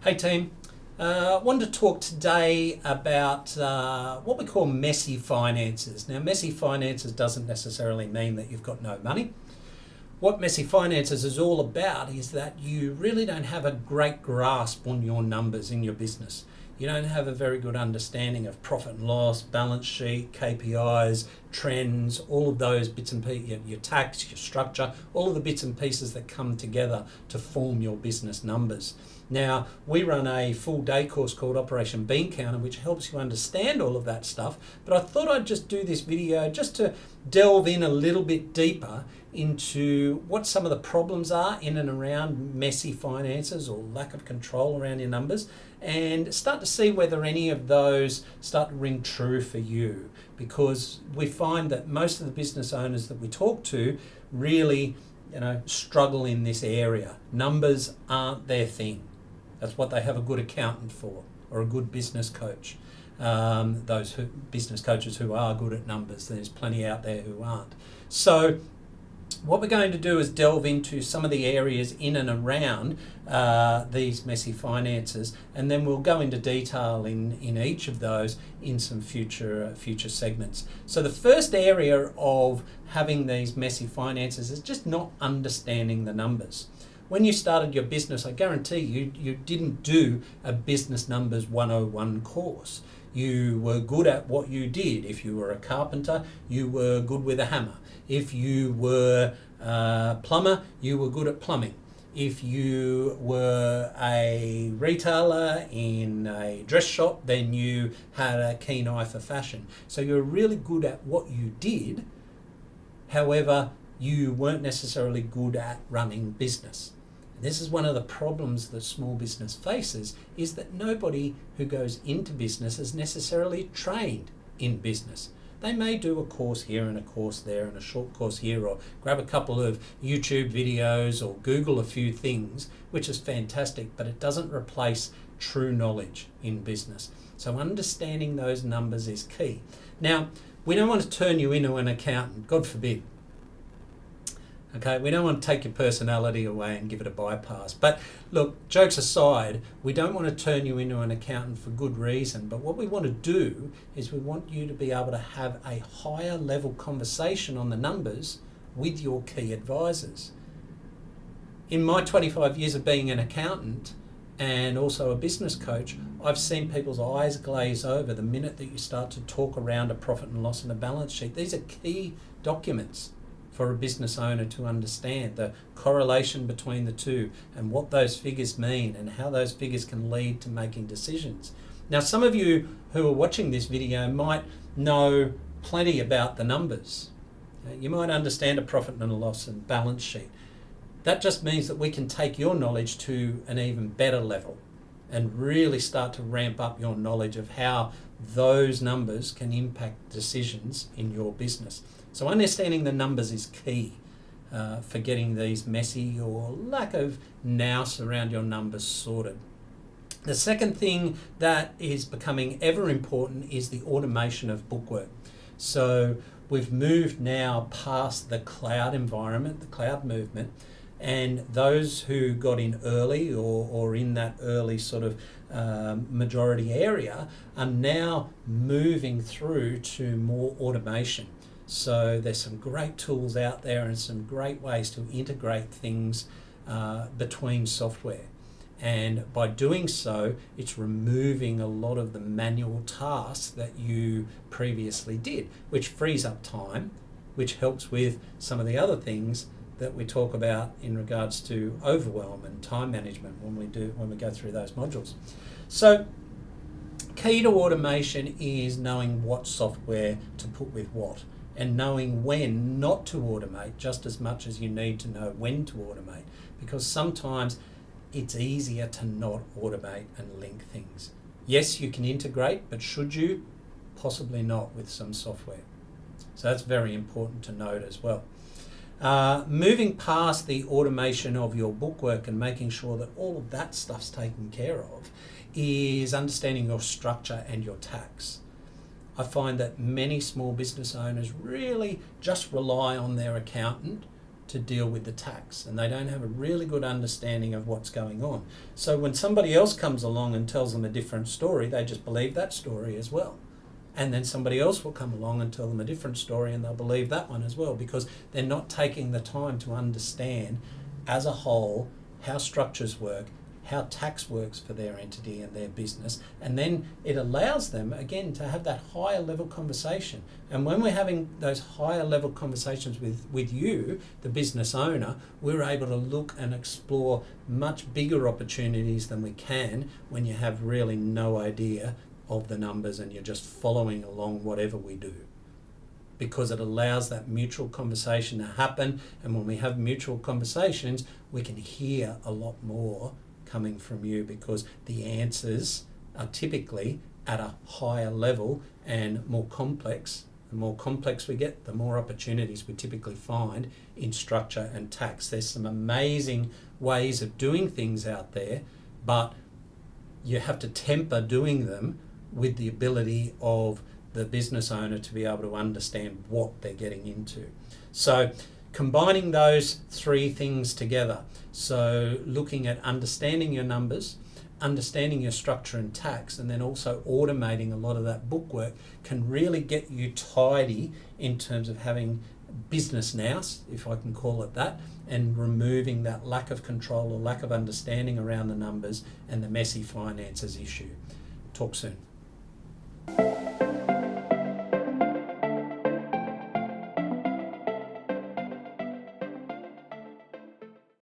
Hey team, I wanted to talk today about what we call messy finances. Now, messy finances doesn't necessarily mean that you've got no money. What messy finances is all about is that you really don't have a great grasp on your numbers in your business. You don't have a very good understanding of profit and loss, balance sheet, KPIs, trends, all of those bits and pieces, your tax, your structure, all of the bits and pieces that come together to form your business numbers. Now, we run a full day course called Operation Bean Counter, which helps you understand all of that stuff. But I thought I'd just do this video just to delve in a little bit deeper into what some of the problems are in and around messy finances or lack of control around your numbers, and start to see whether any of those start to ring true for you, because we find that most of the business owners that we talk to really struggle in this area. Numbers aren't their thing. That's what they have a good accountant for, or a good business coach. Business coaches who are good at numbers, there's plenty out there who aren't. So what we're going to do is delve into some of the areas in and around these messy finances, and then we'll go into detail in each of those in some future segments. So the first area of having these messy finances is just not understanding the numbers. When you started your business, I guarantee you didn't do a business numbers 101 course. You were good at what you did. If you were a carpenter, you were good with a hammer. If you were a plumber, you were good at plumbing. If you were a retailer in a dress shop, then you had a keen eye for fashion. So you were really good at what you did. However, you weren't necessarily good at running business. This is one of the problems that small business faces, is that nobody who goes into business is necessarily trained in business. They may do a course here and a course there and a short course here, or grab a couple of YouTube videos or Google a few things, which is fantastic, but it doesn't replace true knowledge in business. So understanding those numbers is key. Now, we don't want to turn you into an accountant, God forbid. Okay, we don't want to take your personality away and give it a bypass. But look, jokes aside, we don't want to turn you into an accountant for good reason. But what we want to do is we want you to be able to have a higher level conversation on the numbers with your key advisors. In my 25 years of being an accountant and also a business coach, I've seen people's eyes glaze over the minute that you start to talk around a profit and loss and a balance sheet. These are key documents for a business owner to understand the correlation between the two and what those figures mean and how those figures can lead to making decisions. Now, some of you who are watching this video might know plenty about the numbers. You might understand a profit and a loss and balance sheet. That just means that we can take your knowledge to an even better level and really start to ramp up your knowledge of how those numbers can impact decisions in your business. So understanding the numbers is key for getting these messy or lack of nous around your numbers sorted. The second thing that is becoming ever important is the automation of bookwork. So we've moved now past the cloud environment, the cloud movement, and those who got in early or in that early sort of majority area are now moving through to more automation. So there's some great tools out there and some great ways to integrate things between software. And by doing so, it's removing a lot of the manual tasks that you previously did, which frees up time, which helps with some of the other things that we talk about in regards to overwhelm and time management when we go through those modules. So key to automation is knowing what software to put with what, and knowing when not to automate just as much as you need to know when to automate, because sometimes it's easier to not automate and link things. Yes, you can integrate, but should you? Possibly not with some software. So that's very important to note as well. Moving past the automation of your bookwork and making sure that all of that stuff's taken care of is understanding your structure and your tax. I find that many small business owners really just rely on their accountant to deal with the tax, and they don't have a really good understanding of what's going on. So when somebody else comes along and tells them a different story, they just believe that story as well. And then somebody else will come along and tell them a different story, and they'll believe that one as well, because they're not taking the time to understand as a whole how structures work, how tax works for their entity and their business. And then it allows them, again, to have that higher level conversation. And when we're having those higher level conversations with you, the business owner, we're able to look and explore much bigger opportunities than we can when you have really no idea of the numbers and you're just following along whatever we do. Because it allows that mutual conversation to happen, and when we have mutual conversations, we can hear a lot more coming from you, because the answers are typically at a higher level and more complex. The more complex we get, the more opportunities we typically find in structure and tax. There's some amazing ways of doing things out there, but you have to temper doing them with the ability of the business owner to be able to understand what they're getting into. So combining those three things together, so looking at understanding your numbers, understanding your structure and tax, and then also automating a lot of that bookwork, can really get you tidy in terms of having business nous, if I can call it that, and removing that lack of control or lack of understanding around the numbers and the messy finances issue. Talk soon.